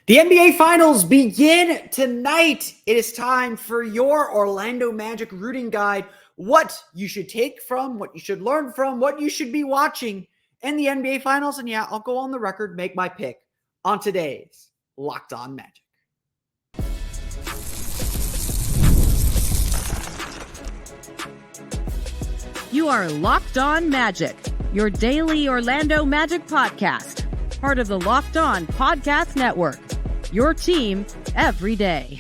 The NBA Finals begin tonight. It is time for your Orlando Magic rooting guide. What you should take from, what you should learn from, what you should be watching in the NBA Finals. And yeah, I'll go on the record, make my pick on today's Locked On Magic. You are Locked On Magic, your daily Orlando Magic podcast, part of the Locked On Podcast Network, your team every day.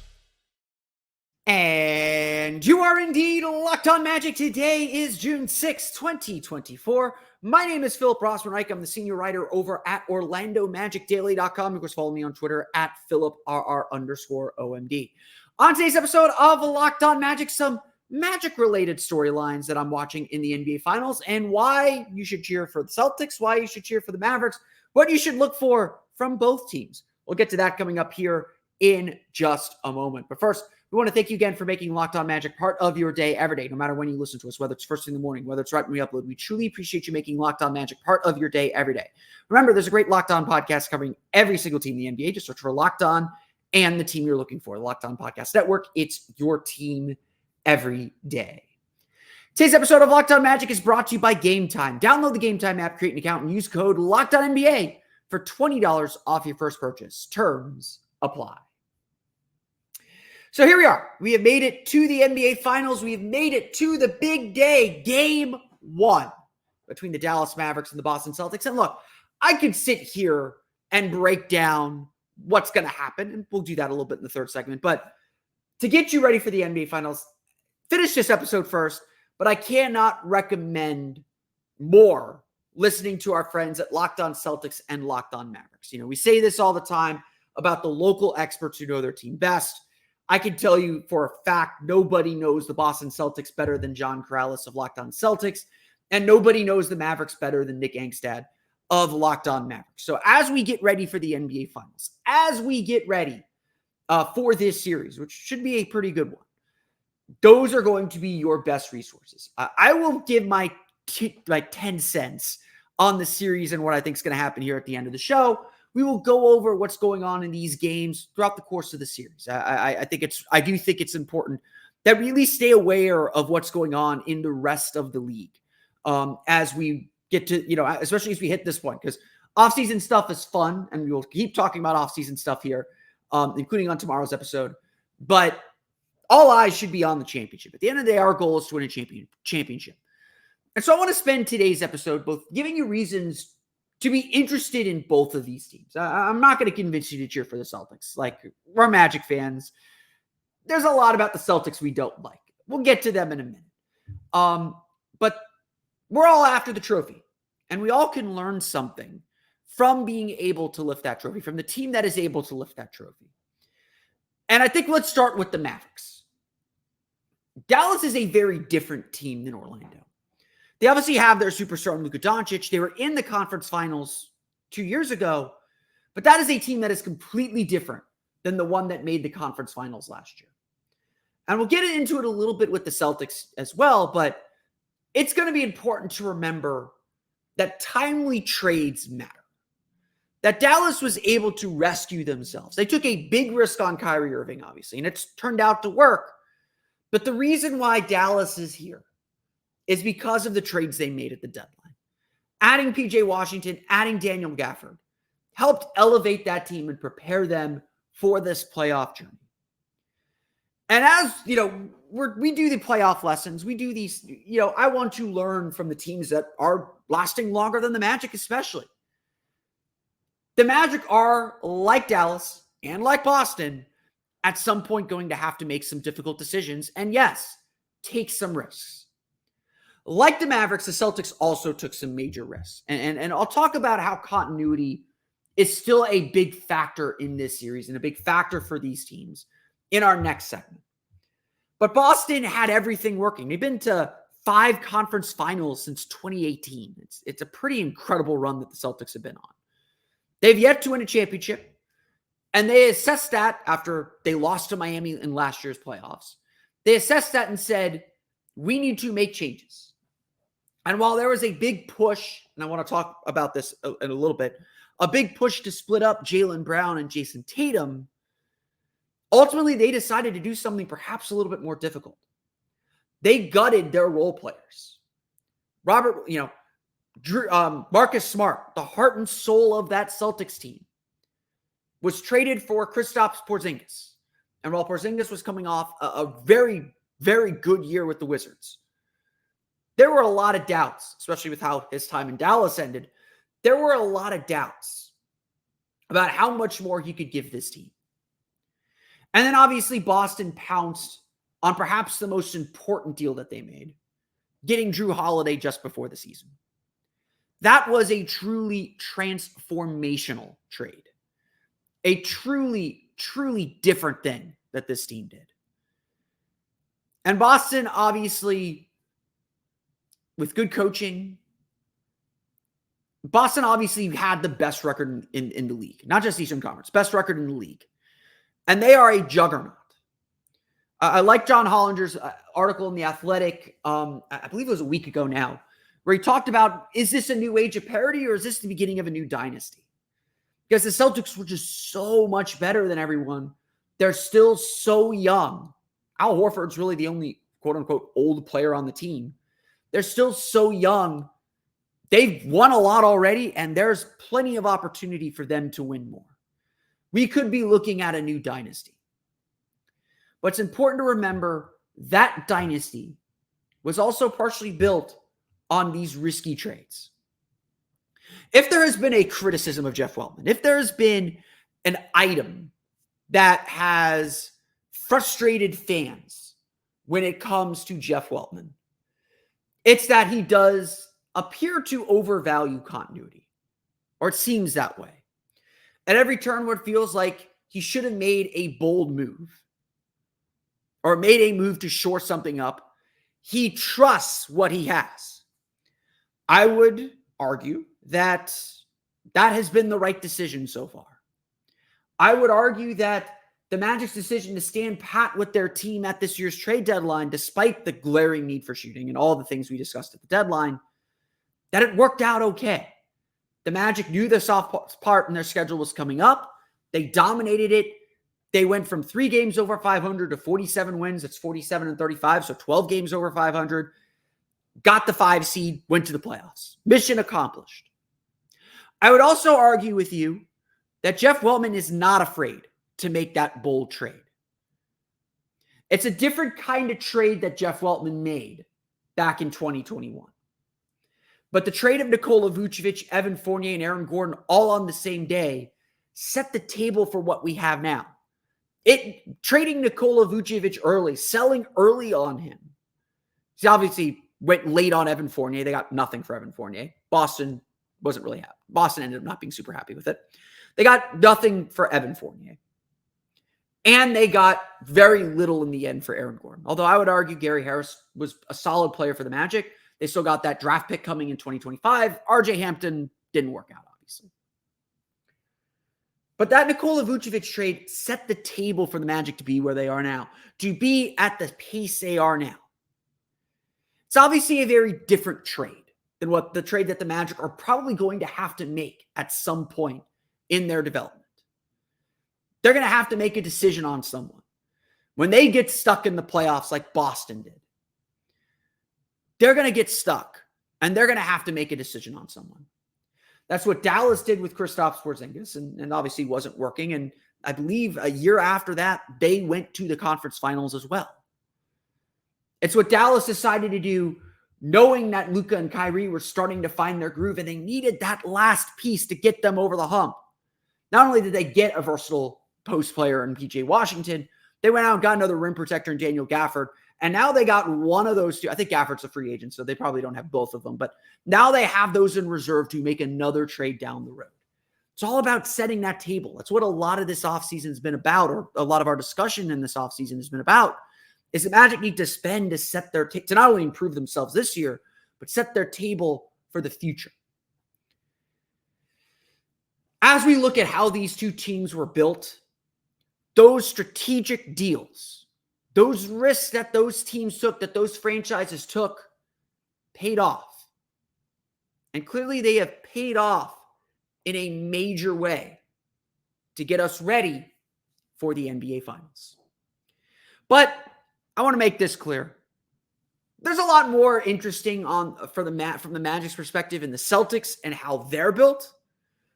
And you are indeed Locked On Magic. Today is June 6, 2024. My name is Philip Rossman-Reich. I'm the senior writer over at OrlandoMagicDaily.com. Of course, follow me on Twitter at PhilipRR_OMD. On today's episode of Locked On Magic, some Magic-related storylines that I'm watching in the NBA Finals and why you should cheer for the Celtics, why you should cheer for the Mavericks, what you should look for from both teams. We'll get to that coming up here in just a moment. But first, we want to thank you again for making Locked On Magic part of your day every day, no matter when you listen to us, whether it's first thing in the morning, whether it's right when we upload. We truly appreciate you making Locked On Magic part of your day every day. Remember, there's a great Locked On podcast covering every single team in the NBA. Just search for Locked On and the team you're looking for, Locked On Podcast Network. It's your team every day. Today's episode of Locked On Magic is brought to you by Gametime. Download the Gametime app, create an account, and use code LOCKEDONNBA for $20 off your first purchase. Terms apply. So here we are. We have made it to the NBA Finals. We have made it to the big day, Game 1 between the Dallas Mavericks and the Boston Celtics. And look, I could sit here and break down what's going to happen, and we'll do that a little bit in the third segment. But to get you ready for the NBA Finals, finish this episode first, but I cannot recommend more listening to our friends at Locked On Celtics and Locked On Mavericks. You know, we say this all the time about the local experts who know their team best. I can tell you for a fact, nobody knows the Boston Celtics better than John Corrales of Locked On Celtics, and nobody knows the Mavericks better than Nick Angstad of Locked On Mavericks. So as we get ready for the NBA Finals, as we get ready for this series, which should be a pretty good one, those are going to be your best resources. I will give my 10 cents on the series and what I think is going to happen here at the end of the show. We will go over what's going on in these games throughout the course of the series. I do think it's important that we at least stay aware of what's going on in the rest of the league as we get to, especially as we hit this point, because offseason stuff is fun, and we will keep talking about offseason stuff here, including on tomorrow's episode. But all eyes should be on the championship. At the end of the day, our goal is to win a championship. And so I want to spend today's episode both giving you reasons to be interested in both of these teams. I'm not going to convince you to cheer for the Celtics. Like, we're Magic fans. There's a lot about the Celtics we don't like. We'll get to them in a minute. But we're all after the trophy. And we all can learn something from being able to lift that trophy, from the team that is able to lift that trophy. And I think let's start with the Mavericks. Dallas is a very different team than Orlando. They obviously have their superstar Luka Doncic. They were in the conference finals 2 years ago, but that is a team that is completely different than the one that made the conference finals last year. And we'll get into it a little bit with the Celtics as well, but it's going to be important to remember that timely trades matter. That Dallas was able to rescue themselves. They took a big risk on Kyrie Irving, obviously, and it's turned out to work. But the reason why Dallas is here is because of the trades they made at the deadline. Adding PJ Washington, adding Daniel Gafford helped elevate that team and prepare them for this playoff journey. And as, we do the playoff lessons, we do these, I want to learn from the teams that are lasting longer than the Magic, especially. The Magic are, like Dallas and like Boston, at some point going to have to make some difficult decisions. And yes, take some risks. Like the Mavericks, the Celtics also took some major risks. And I'll talk about how continuity is still a big factor in this series and a big factor for these teams in our next segment. But Boston had everything working. They've been to 5 conference finals since 2018. It's a pretty incredible run that the Celtics have been on. They've yet to win a championship. And they assessed that after they lost to Miami in last year's playoffs. They assessed that and said, we need to make changes. And while there was a big push, and I want to talk about this in a little bit, a big push to split up Jaylen Brown and Jason Tatum, ultimately they decided to do something perhaps a little bit more difficult. They gutted their role players. Marcus Smart, the heart and soul of that Celtics team, was traded for Kristaps Porzingis. And while Porzingis was coming off a very, very good year with the Wizards, there were a lot of doubts, especially with how his time in Dallas ended. There were a lot of doubts about how much more he could give this team. And then obviously Boston pounced on perhaps the most important deal that they made, getting Drew Holiday just before the season. That was a truly transformational trade. A truly, truly different thing that this team did. And Boston, obviously, with good coaching, Boston obviously had the best record in the league. Not just Eastern Conference, best record in the league. And they are a juggernaut. I like John Hollinger's article in The Athletic, I believe it was a week ago now, where he talked about, is this a new age of parity or is this the beginning of a new dynasty? Because the Celtics were just so much better than everyone. They're still so young. Al Horford's really the only quote-unquote old player on the team. They're still so young. They've won a lot already, and there's plenty of opportunity for them to win more. We could be looking at a new dynasty. But it's important to remember that dynasty was also partially built on these risky trades. If there has been a criticism of Jeff Weltman, if there has been an item that has frustrated fans when it comes to Jeff Weltman, it's that he does appear to overvalue continuity, or it seems that way. At every turn where it feels like he should have made a bold move or made a move to shore something up, he trusts what he has. I would argue that that has been the right decision so far. I would argue that the Magic's decision to stand pat with their team at this year's trade deadline, despite the glaring need for shooting and all the things we discussed at the deadline, that it worked out okay. The Magic knew the soft part in their schedule was coming up. They dominated it. They went from 3 games over 500 to 47 wins. It's 47-35, so 12 games over 500. Got the 5 seed, went to the playoffs. Mission accomplished. I would also argue with you that Jeff Weltman is not afraid to make that bold trade. It's a different kind of trade that Jeff Weltman made back in 2021. But the trade of Nikola Vucevic, Evan Fournier, and Aaron Gordon all on the same day set the table for what we have now. Trading Nikola Vucevic early, selling early on him. He obviously went late on Evan Fournier. They got nothing for Evan Fournier. Boston wasn't really happy. Boston ended up not being super happy with it. They got nothing for Evan Fournier. And they got very little in the end for Aaron Gordon. Although I would argue Gary Harris was a solid player for the Magic. They still got that draft pick coming in 2025. RJ Hampton didn't work out, obviously. But that Nikola Vucevic trade set the table for the Magic to be where they are now, to be at the pace they are now. It's obviously a very different trade than what the trade that the Magic are probably going to have to make at some point in their development. They're going to have to make a decision on someone. When they get stuck in the playoffs like Boston did, they're going to get stuck, and they're going to have to make a decision on someone. That's what Dallas did with Kristaps Porzingis, and obviously wasn't working. And I believe a year after that, they went to the conference finals as well. It's what Dallas decided to do, knowing that Luka and Kyrie were starting to find their groove, and they needed that last piece to get them over the hump. Not only did they get a versatile post player in PJ Washington, they went out and got another rim protector in Daniel Gafford. And now they got one of those two. I think Gafford's a free agent, so they probably don't have both of them. But now they have those in reserve to make another trade down the road. It's all about setting that table. That's what a lot of this offseason has been about, or a lot of our discussion in this offseason has been about, is the Magic need to spend to set their to not only improve themselves this year, but set their table for the future. As we look at how these two teams were built, those strategic deals, those risks that those teams took, that those franchises took, paid off. And clearly they have paid off in a major way to get us ready for the NBA Finals. But I want to make this clear. There's a lot more interesting from the Magic's perspective in the Celtics and how they're built.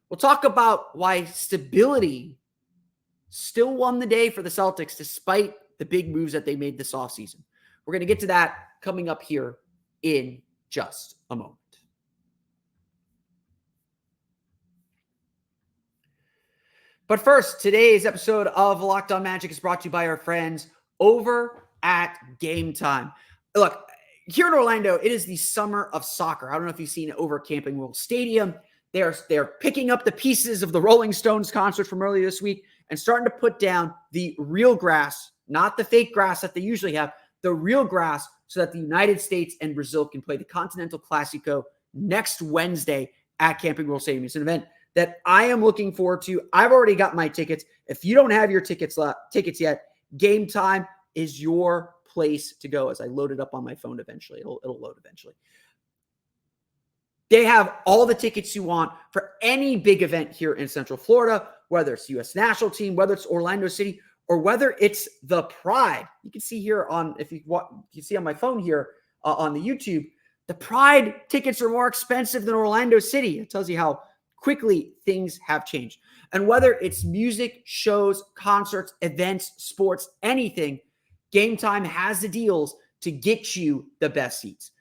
We'll talk about why stability still won the day for the Celtics despite the big moves that they made this offseason. We're going to get to that coming up here in just a moment. But first, today's episode of Locked On Magic is brought to you by our friends over at Gametime. Look, here in Orlando, it is the summer of soccer. I don't know if you've seen it over at Camping World Stadium. They're picking up the pieces of the Rolling Stones concert from earlier this week and starting to put down the real grass, not the fake grass that they usually have, the real grass, so that the United States and Brazil can play the Continental Classico next Wednesday at Camping World Stadium. It's an event that I am looking forward to. I've already got my tickets. If you don't have your tickets yet, Gametime is your place to go. As I load it up on my phone eventually. It'll load eventually. They have all the tickets you want for any big event here in Central Florida, whether it's U.S. national team, whether it's Orlando City, or whether it's the Pride. You can see here you see on my phone here on the YouTube, the Pride tickets are more expensive than Orlando City. It tells you how quickly things have changed. And whether it's music, shows, concerts, events, sports, anything, Gametime has the deals to get you the best seats.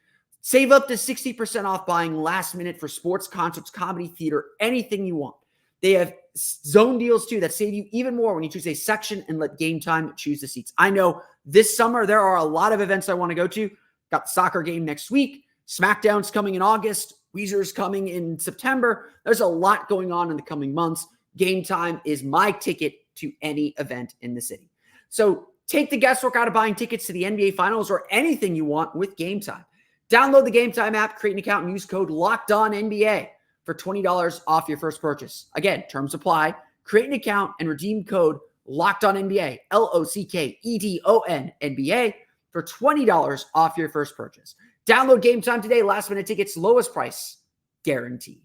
Save up to 60% off buying last minute for sports, concerts, comedy, theater, anything you want. They have zone deals too that save you even more when you choose a section and let Gametime choose the seats. I know this summer there are a lot of events I want to go to. Got the soccer game next week. SmackDown's coming in August. Weezer's coming in September. There's a lot going on in the coming months. Gametime is my ticket to any event in the city. So take the guesswork out of buying tickets to the NBA Finals or anything you want with Gametime. Download the Gametime app, create an account, and use code LOCKEDONNBA for $20 off your first purchase. Again, terms apply. Create an account and redeem code LOCKEDONNBA, LOCKEDONNBA, for $20 off your first purchase. Download Gametime today. Last minute tickets, lowest price guaranteed.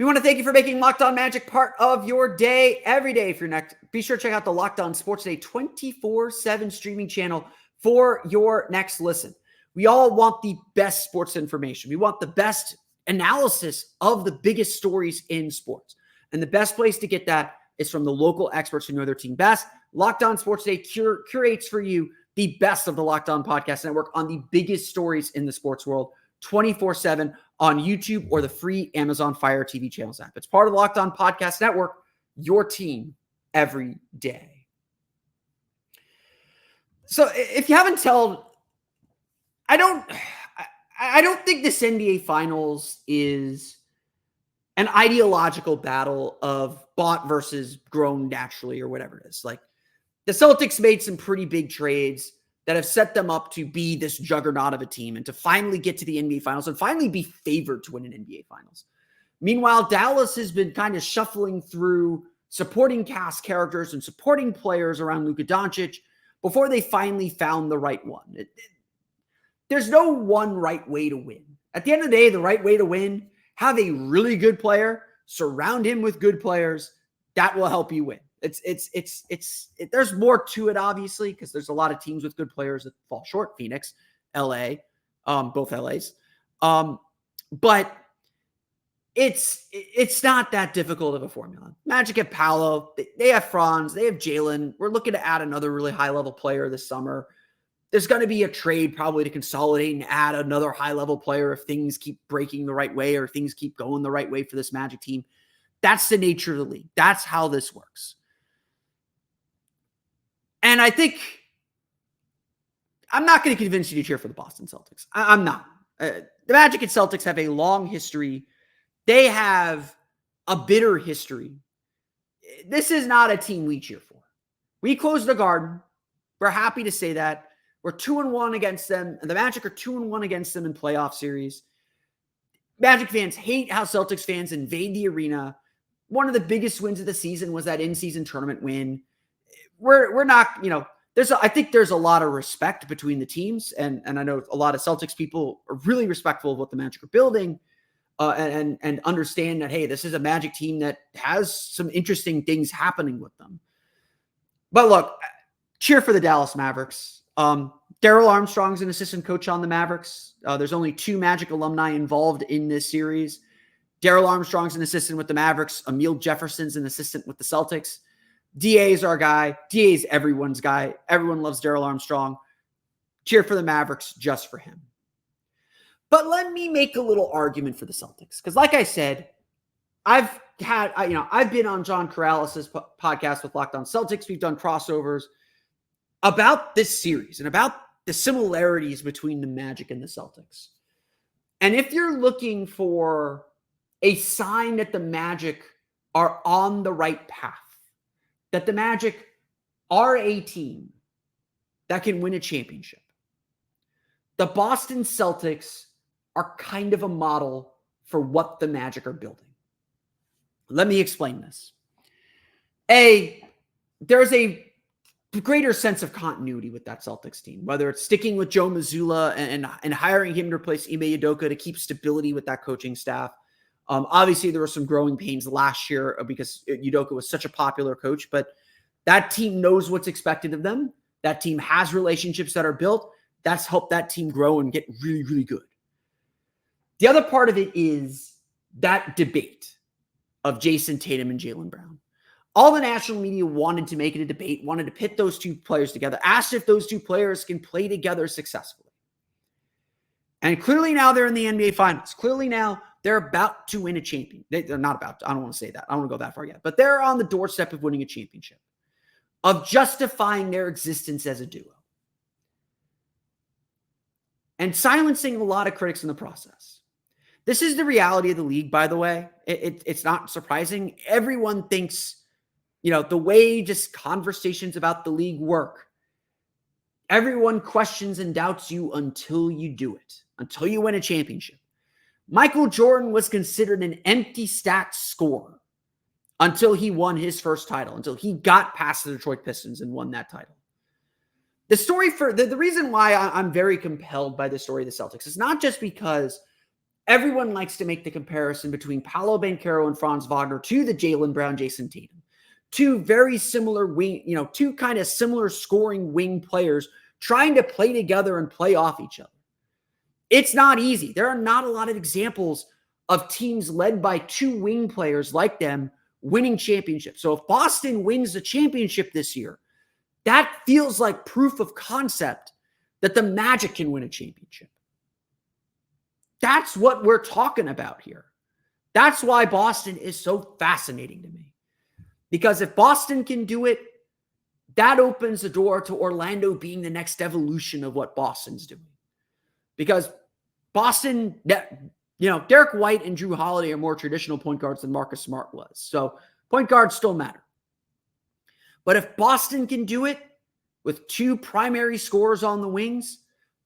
We want to thank you for making Locked On Magic part of your day every day. For your next, be sure to check out the Locked On Sports Day 24/7 streaming channel for your next listen. We all want the best sports information. We want the best analysis of the biggest stories in sports. And the best place to get that is from the local experts who know their team best. Locked On Sports Day curates for you the best of the Locked On Podcast Network on the biggest stories in the sports world, 24/7 on YouTube or the free Amazon Fire TV channels app. It's part of the Locked On Podcast Network, your team every day. So if you haven't told, I don't think this NBA Finals is an ideological battle of bought versus grown naturally or whatever it is. Like, the Celtics made some pretty big trades that have set them up to be this juggernaut of a team and to finally get to the NBA Finals and finally be favored to win an NBA Finals. Meanwhile, Dallas has been kind of shuffling through supporting cast characters and supporting players around Luka Doncic before they finally found the right one. There's no one right way to win. At the end of the day, the right way to win, have a really good player, surround him with good players. That will help you win. There's more to it, obviously, because there's a lot of teams with good players that fall short. Phoenix, LA, both LAs. But it's not that difficult of a formula. Magic have Paolo. They have Franz. They have Jalen. We're looking to add another really high-level player this summer. There's going to be a trade probably to consolidate and add another high-level player if things keep breaking the right way or things keep going the right way for this Magic team. That's the nature of the league. That's how this works. And I think I'm not going to convince you to cheer for the Boston Celtics. I'm not. The Magic and Celtics have a long history. They have a bitter history. This is not a team we cheer for. We closed the Garden. We're happy to say that. We're 2-1 against them. The Magic are 2-1 against them in playoff series. Magic fans hate how Celtics fans invade the arena. One of the biggest wins of the season was that in-season tournament win. We're not, I think there's a lot of respect between the teams. And I know a lot of Celtics people are really respectful of what the Magic are building and understand that, hey, this is a Magic team that has some interesting things happening with them. But look, cheer for the Dallas Mavericks. Darryl Armstrong's an assistant coach on the Mavericks. There's only 2 Magic alumni involved in this series. Darryl Armstrong's an assistant with the Mavericks. Emile Jefferson's an assistant with the Celtics. DA is our guy. DA is everyone's guy. Everyone loves Darryl Armstrong. Cheer for the Mavericks just for him. But let me make a little argument for the Celtics. Because like I said, I've been on John Corrales' podcast with Locked On Celtics. We've done crossovers about this series and about the similarities between the Magic and the Celtics. And if you're looking for a sign that the Magic are on the right path, that the Magic are a team that can win a championship, the Boston Celtics are kind of a model for what the Magic are building. Let me explain this. There's a greater sense of continuity with that Celtics team, whether it's sticking with Joe Mazzulla and hiring him to replace Ime Udoka to keep stability with that coaching staff. Obviously, there were some growing pains last year because Udoka was such a popular coach, but that team knows what's expected of them. That team has relationships that are built. That's helped that team grow and get really, really good. The other part of it is that debate of Jason Tatum and Jaylen Brown. All the national media wanted to make it a debate, wanted to pit those 2 players together, asked if those 2 players can play together successfully. And clearly now they're in the NBA Finals. Clearly now they're about to win a champion. They're not about to. I don't want to say that. I don't want to go that far yet. But they're on the doorstep of winning a championship, of justifying their existence as a duo, and silencing a lot of critics in the process. This is the reality of the league, by the way. It's not surprising. Everyone thinks, the way just conversations about the league work, everyone questions and doubts you until you do it, until you win a championship. Michael Jordan was considered an empty stat scorer until he won his first title, until he got past the Detroit Pistons and won that title. The story for the reason why I'm very compelled by the story of the Celtics is not just because everyone likes to make the comparison between Paolo Banchero and Franz Wagner to the Jaylen Brown, Jason Tatum, 2 very similar wing, 2 kind of similar scoring wing players trying to play together and play off each other. It's not easy. There are not a lot of examples of teams led by 2 wing players like them winning championships. So if Boston wins the championship this year, that feels like proof of concept that the Magic can win a championship. That's what we're talking about here. That's why Boston is so fascinating to me. Because if Boston can do it, that opens the door to Orlando being the next evolution of what Boston's doing. Because Boston, Derek White and Drew Holiday are more traditional point guards than Marcus Smart was. So point guards still matter. But if Boston can do it with 2 primary scorers on the wings,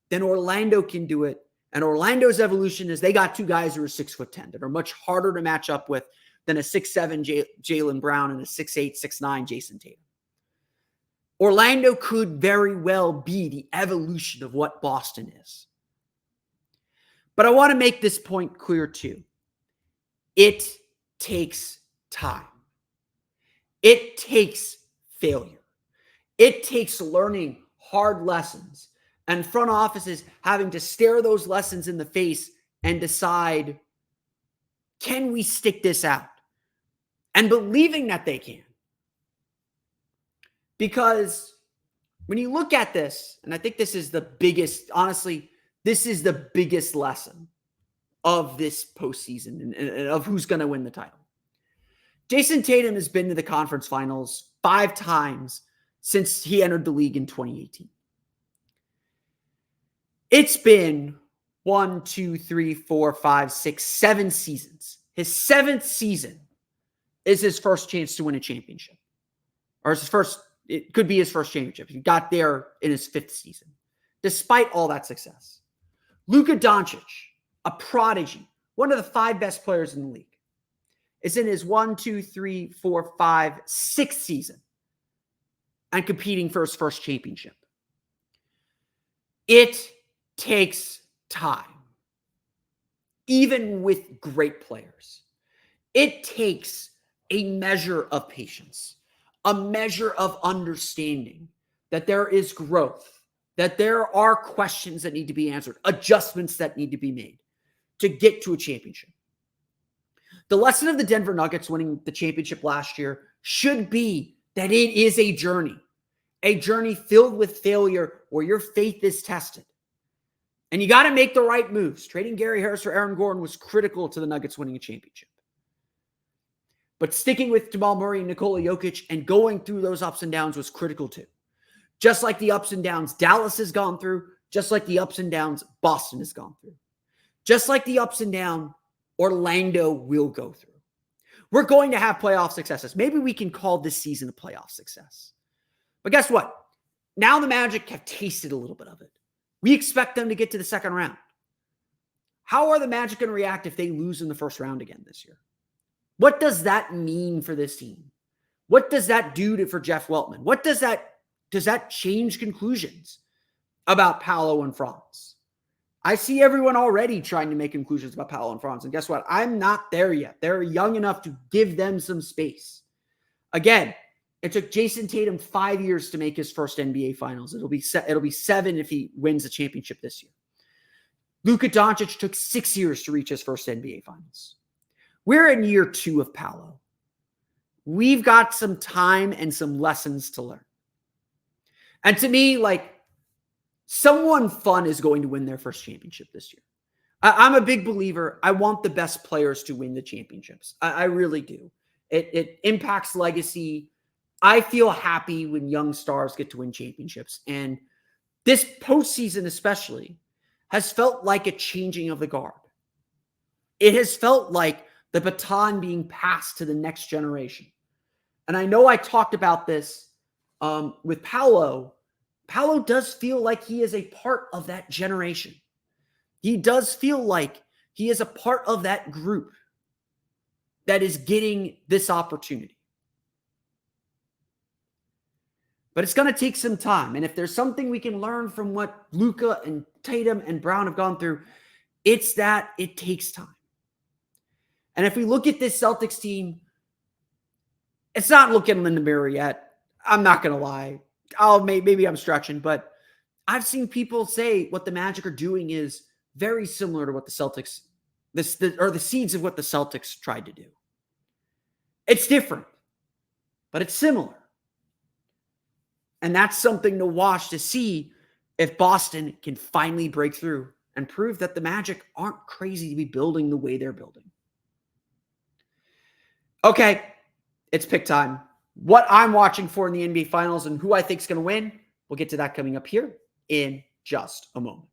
then Orlando can do it. And Orlando's evolution is they got 2 guys who are 6'10" that are much harder to match up with than a 6'7" Jaylen Brown and a 6'8", 6'9" Jason Tatum. Orlando could very well be the evolution of what Boston is. But I want to make this point clear too. It takes time. It takes failure. It takes learning hard lessons and front offices having to stare those lessons in the face and decide, can we stick this out? And believing that they can. Because when you look at this, and I think this is the biggest, honestly, this is the biggest lesson of this postseason and of who's going to win the title. Jason Tatum has been to the conference finals 5 times since he entered the league in 2018. It's been 1, 2, 3, 4, 5, 6, 7 seasons. His 7th season is his first chance to win a championship. Or it could be his first championship. He got there in his 5th season, despite all that success. Luka Doncic, a prodigy, one of the 5 best players in the league, is in his 1, 2, 3, 4, 5, 6th season and competing for his first championship. It takes time. Even with great players, it takes a measure of patience, a measure of understanding that there is growth, that there are questions that need to be answered, adjustments that need to be made to get to a championship. The lesson of the Denver Nuggets winning the championship last year should be that it is a journey filled with failure where your faith is tested. And you got to make the right moves. Trading Gary Harris for Aaron Gordon was critical to the Nuggets winning a championship. But sticking with Jamal Murray and Nikola Jokic and going through those ups and downs was critical too. Just like the ups and downs Dallas has gone through, just like the ups and downs Boston has gone through, just like the ups and downs Orlando will go through. We're going to have playoff successes. Maybe we can call this season a playoff success. But guess what? Now the Magic have tasted a little bit of it. We expect them to get to the second round. How are the Magic going to react if they lose in the first round again this year? What does that mean for this team? What does that do for Jeff Weltman? What does that change conclusions about Paolo and Franz? I see everyone already trying to make conclusions about Paolo and Franz. And guess what? I'm not there yet. They're young enough to give them some space. Again, it took Jason Tatum 5 years to make his first NBA Finals. It'll be 7 if he wins the championship this year. Luka Doncic took 6 years to reach his first NBA Finals. We're in year 2 of Paolo. We've got some time and some lessons to learn. And to me, someone fun is going to win their first championship this year. I'm a big believer. I want the best players to win the championships. I really do. It impacts legacy. I feel happy when young stars get to win championships. And this postseason especially has felt like a changing of the guard. It has felt like the baton being passed to the next generation. And I know I talked about this with Paolo. Paolo does feel like he is a part of that generation. He does feel like he is a part of that group that is getting this opportunity. But it's going to take some time. And if there's something we can learn from what Luka and Tatum and Brown have gone through, it's that it takes time. And if we look at this Celtics team, it's not looking in the mirror yet. I'm not going to lie. Maybe I'm stretching, but I've seen people say what the Magic are doing is very similar to what the Celtics, the seeds of what the Celtics tried to do. It's different, but it's similar. And that's something to watch to see if Boston can finally break through and prove that the Magic aren't crazy to be building the way they're building. Okay, it's pick time. What I'm watching for in the NBA Finals and who I think is going to win, we'll get to that coming up here in just a moment.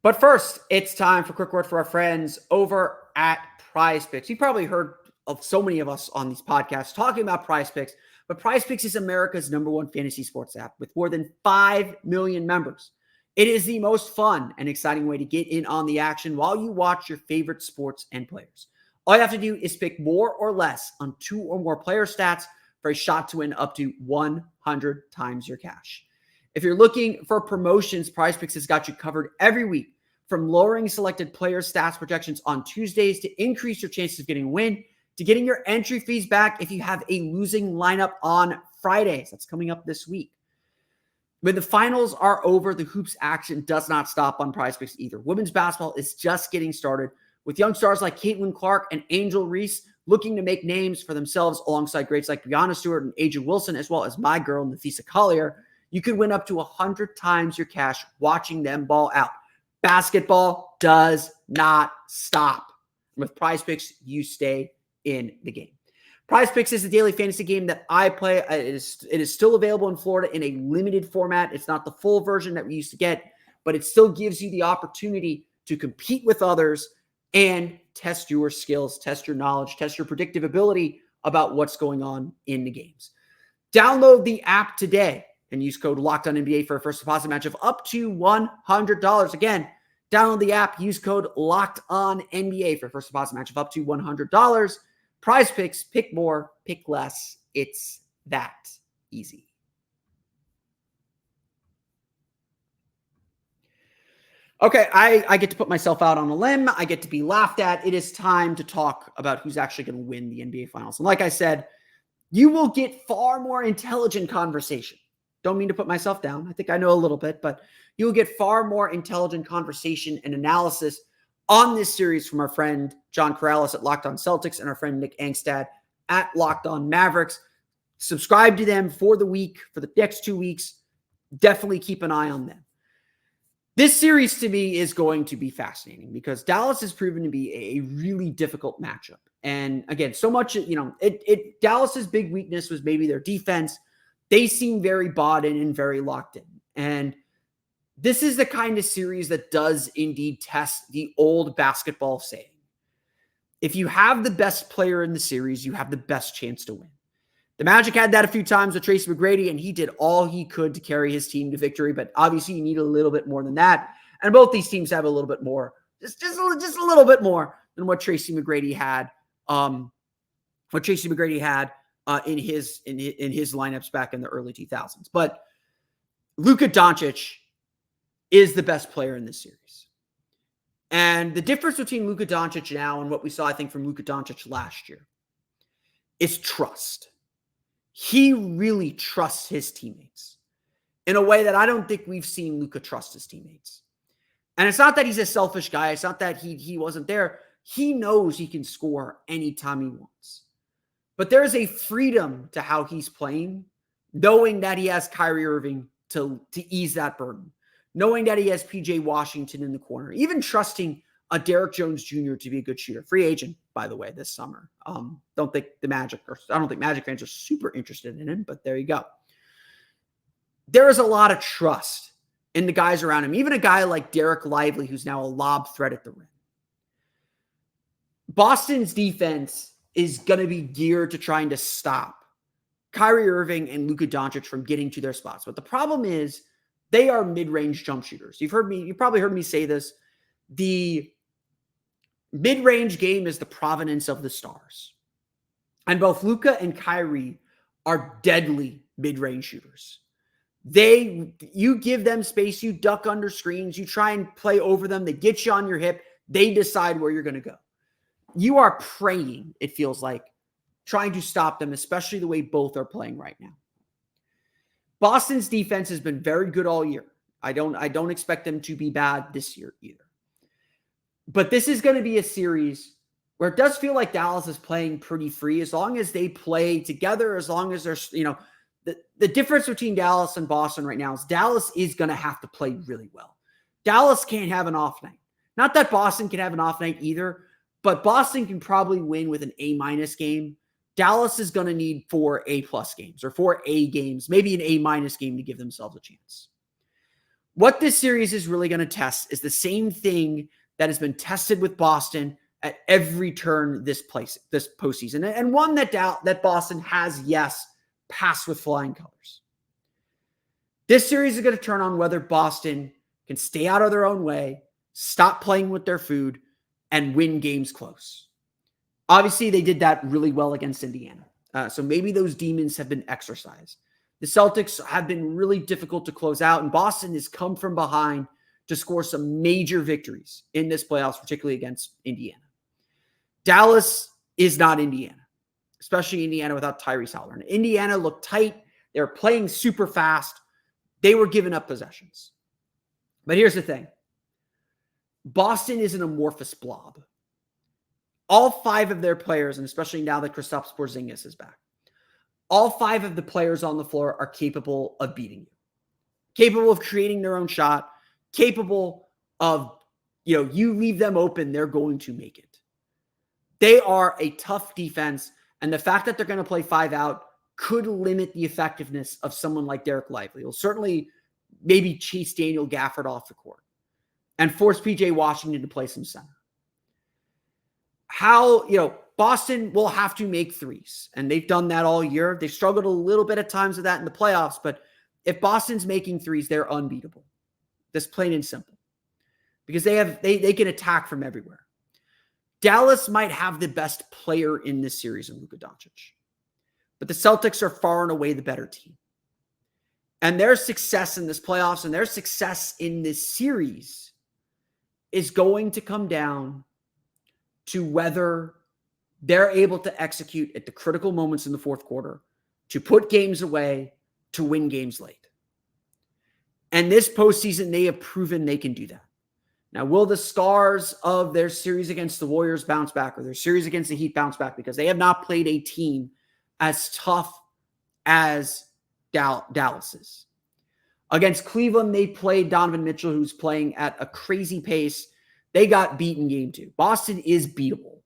But first, it's time for a quick word for our friends over at PrizePicks. You've probably heard of so many of us on these podcasts talking about PrizePicks, but PrizePicks is America's #1 fantasy sports app with more than 5 million members. It is the most fun and exciting way to get in on the action while you watch your favorite sports and players. All you have to do is pick more or less on 2 or more player stats for a shot to win up to 100 times your cash. If you're looking for promotions, PrizePicks has got you covered every week, from lowering selected player stats projections on Tuesdays to increase your chances of getting a win, to getting your entry fees back if you have a losing lineup on Fridays. That's coming up this week. When the finals are over, the hoops action does not stop on PrizePicks either. Women's basketball is just getting started, with young stars like Caitlin Clark and Angel Reese looking to make names for themselves alongside greats like Breanna Stewart and Aja Wilson, as well as my girl, Nafisa Collier. You could win up to 100 times your cash watching them ball out. Basketball does not stop. With PrizePicks, you stay in the game. PrizePicks is the daily fantasy game that I play. It is still available in Florida in a limited format. It's not the full version that we used to get, but it still gives you the opportunity to compete with others and test your skills, test your knowledge, test your predictive ability about what's going on in the games. Download the app today and use code LOCKEDONNBA for a first deposit match of up to $100. Again, download the app, use code LOCKEDONNBA for a first deposit match of up to $100. PrizePicks, pick more, pick less. It's that easy. Okay, I get to put myself out on a limb. I get to be laughed at. It is time to talk about who's actually going to win the NBA Finals. And like I said, you will get far more intelligent conversation. Don't mean to put myself down. I think I know a little bit, but you will get far more intelligent conversation and analysis on this series from our friend John Corrales at Locked On Celtics and our friend Nick Angstad at Locked On Mavericks. Subscribe to them for the week, for the next 2 weeks. Definitely keep an eye on them. This series to me is going to be fascinating because Dallas has proven to be a really difficult matchup. And again, so much, Dallas's big weakness was maybe their defense. They seem very bought in and very locked in. And this is the kind of series that does indeed test the old basketball saying. If you have the best player in the series, you have the best chance to win. The Magic had that a few times with Tracy McGrady, and he did all he could to carry his team to victory. But obviously, you need a little bit more than that. And both these teams have a little bit more, just a little bit more than what Tracy McGrady had. In his lineups back in the early 2000s. But Luka Doncic is the best player in this series. And the difference between Luka Doncic now and what we saw, I think, from Luka Doncic last year is trust. He really trusts his teammates in a way that I don't think we've seen Luka trust his teammates. And it's not that he's a selfish guy. It's not that he wasn't there. He knows he can score anytime he wants. But there is a freedom to how he's playing, knowing that he has Kyrie Irving to ease that burden, knowing that he has PJ Washington in the corner, even trusting a Derrick Jones Jr. to be a good shooter. Free agent, by the way, this summer. I don't think Magic fans are super interested in him, but there you go. There is a lot of trust in the guys around him, even a guy like Derek Lively, who's now a lob threat at the rim. Boston's defense is going to be geared to trying to stop Kyrie Irving and Luka Doncic from getting to their spots. But the problem is they are mid-range jump shooters. You probably heard me say this. The mid-range game is the provenance of the stars. And both Luka and Kyrie are deadly mid-range shooters. You give them space, you duck under screens, you try and play over them, they get you on your hip, they decide where you're going to go. You are praying, it feels like, trying to stop them, especially the way both are playing right now. Boston's defense has been very good all year. I don't expect them to be bad this year either. But this is going to be a series where it does feel like Dallas is playing pretty free as long as they play together, as long as there's, the difference between Dallas and Boston right now is Dallas is going to have to play really well. Dallas can't have an off night. Not that Boston can have an off night either, but Boston can probably win with an A- game. Dallas is going to need 4 A+ games or 4 A games, maybe an A- game to give themselves a chance. What this series is really going to test is the same thing that has been tested with Boston at every turn this postseason, and one that Boston has, yes, passed with flying colors. This series is going to turn on whether Boston can stay out of their own way, stop playing with their food, and win games close. Obviously, they did that really well against Indiana. So maybe those demons have been exercised. The Celtics have been really difficult to close out, and Boston has come from behind to score some major victories in this playoffs, particularly against Indiana. Dallas is not Indiana, especially Indiana without Tyrese Halliburton. Indiana looked tight. They were playing super fast. They were giving up possessions. But here's the thing. Boston is an amorphous blob. All 5 of their players, and especially now that Kristaps Porzingis is back, all 5 of the players on the floor are capable of beating you, capable of creating their own shot, capable of, you leave them open, they're going to make it. They are a tough defense, and the fact that they're going to play 5 out could limit the effectiveness of someone like Derek Lively. It'll certainly maybe chase Daniel Gafford off the court and force PJ Washington to play some center. Boston will have to make threes, and they've done that all year. They've struggled a little bit at times with that in the playoffs, but if Boston's making threes, they're unbeatable. Just plain and simple. Because they can attack from everywhere. Dallas might have the best player in this series in Luka Doncic, but the Celtics are far and away the better team. And their success in this playoffs and their success in this series is going to come down to whether they're able to execute at the critical moments in the fourth quarter to put games away, to win games late. And this postseason, they have proven they can do that. Now, will the scars of their series against the Warriors bounce back, or their series against the Heat bounce back? Because they have not played a team as tough as Dallas is. Against Cleveland, they played Donovan Mitchell, who's playing at a crazy pace. They got beaten game 2. Boston is beatable.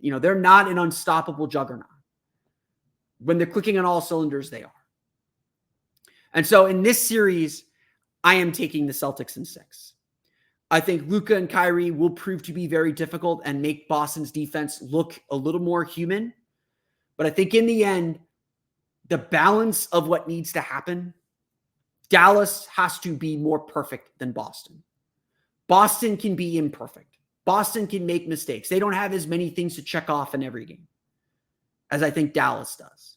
They're not an unstoppable juggernaut. When they're clicking on all cylinders, they are. And so in this series, I am taking the Celtics in 6. I think Luka and Kyrie will prove to be very difficult and make Boston's defense look a little more human. But I think in the end, the balance of what needs to happen, Dallas has to be more perfect than Boston. Boston can be imperfect. Boston can make mistakes. They don't have as many things to check off in every game as I think Dallas does.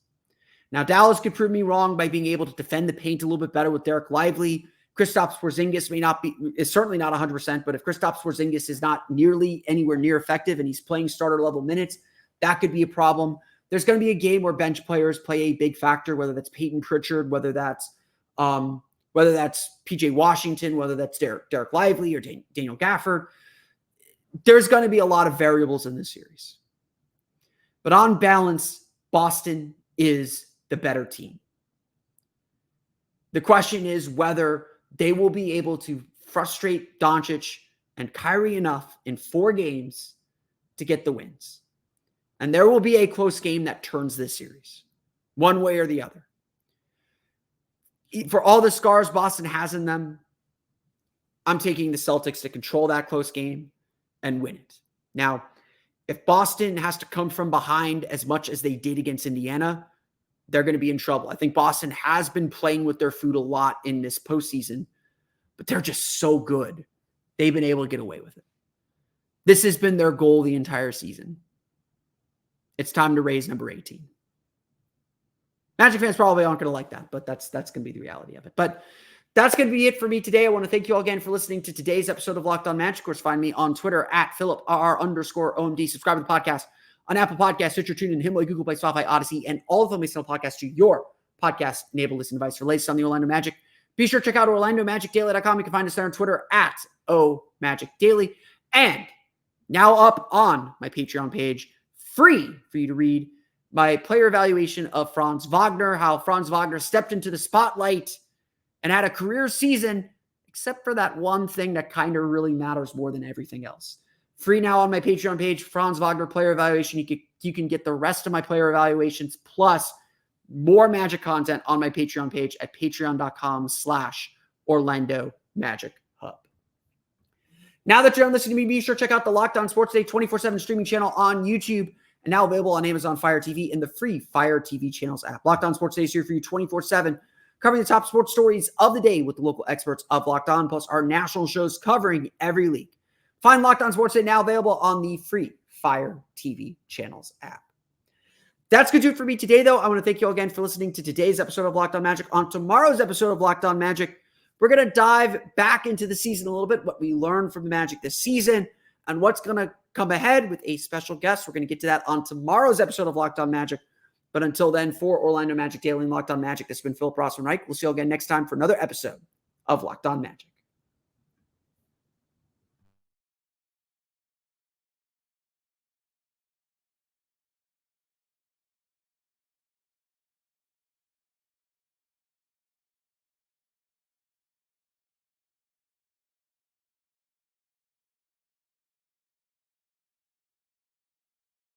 Now, Dallas could prove me wrong by being able to defend the paint a little bit better with Derek Lively. Kristaps Porzingis is certainly not 100%, but if Kristaps Porzingis is not nearly anywhere near effective and he's playing starter level minutes, that could be a problem. There's going to be a game where bench players play a big factor, whether that's Peyton Pritchard, whether that's PJ Washington, whether that's Derek Lively or Daniel Gafford. There's going to be a lot of variables in this series. But on balance, Boston is the better team. The question is whether they will be able to frustrate Doncic and Kyrie enough in 4 games to get the wins. And there will be a close game that turns this series, one way or the other. For all the scars Boston has in them, I'm taking the Celtics to control that close game and win it. Now, if Boston has to come from behind as much as they did against Indiana, they're going to be in trouble. I think Boston has been playing with their food a lot in this postseason, but they're just so good. They've been able to get away with it. This has been their goal the entire season. It's time to raise number 18. Magic fans probably aren't going to like that, but that's going to be the reality of it. But that's going to be it for me today. I want to thank you all again for listening to today's episode of Locked On Magic. Of course, find me on Twitter at @PhilipRR_OMD. Subscribe to the podcast on Apple Podcasts, Stitcher, TuneIn, Himalaya, Google Play, Spotify, Odyssey, and all of the listening podcasts to your podcast-enabled listening device for latest on the Orlando Magic. Be sure to check out OrlandoMagicDaily.com. You can find us there on Twitter at OMagicDaily. And now up on my Patreon page, free for you to read my player evaluation of Franz Wagner, how Franz Wagner stepped into the spotlight and had a career season, except for that one thing that kind of really matters more than everything else. Free now on my Patreon page, Franz Wagner player evaluation. You can get the rest of my player evaluations plus more Magic content on my Patreon page at patreon.com/Orlando Magic Hub. Now that you're done listening to me, be sure to check out the Locked On Sports Day 24/7 streaming channel on YouTube and now available on Amazon Fire TV and the free Fire TV channels app. Locked On Sports Day is here for you 24/7, covering the top sports stories of the day with the local experts of Locked On, plus our national shows covering every league. Find Locked On Sports Day now available on the free Fire TV channels app. That's going to do it for me today, though. I want to thank you all again for listening to today's episode of Locked On Magic. On tomorrow's episode of Locked On Magic, we're going to dive back into the season a little bit, what we learned from the Magic this season, and what's going to come ahead with a special guest. We're going to get to that on tomorrow's episode of Locked On Magic. But until then, for Orlando Magic Daily and Locked On Magic, this has been Philip Rossman-Reich. We'll see you all again next time for another episode of Locked On Magic.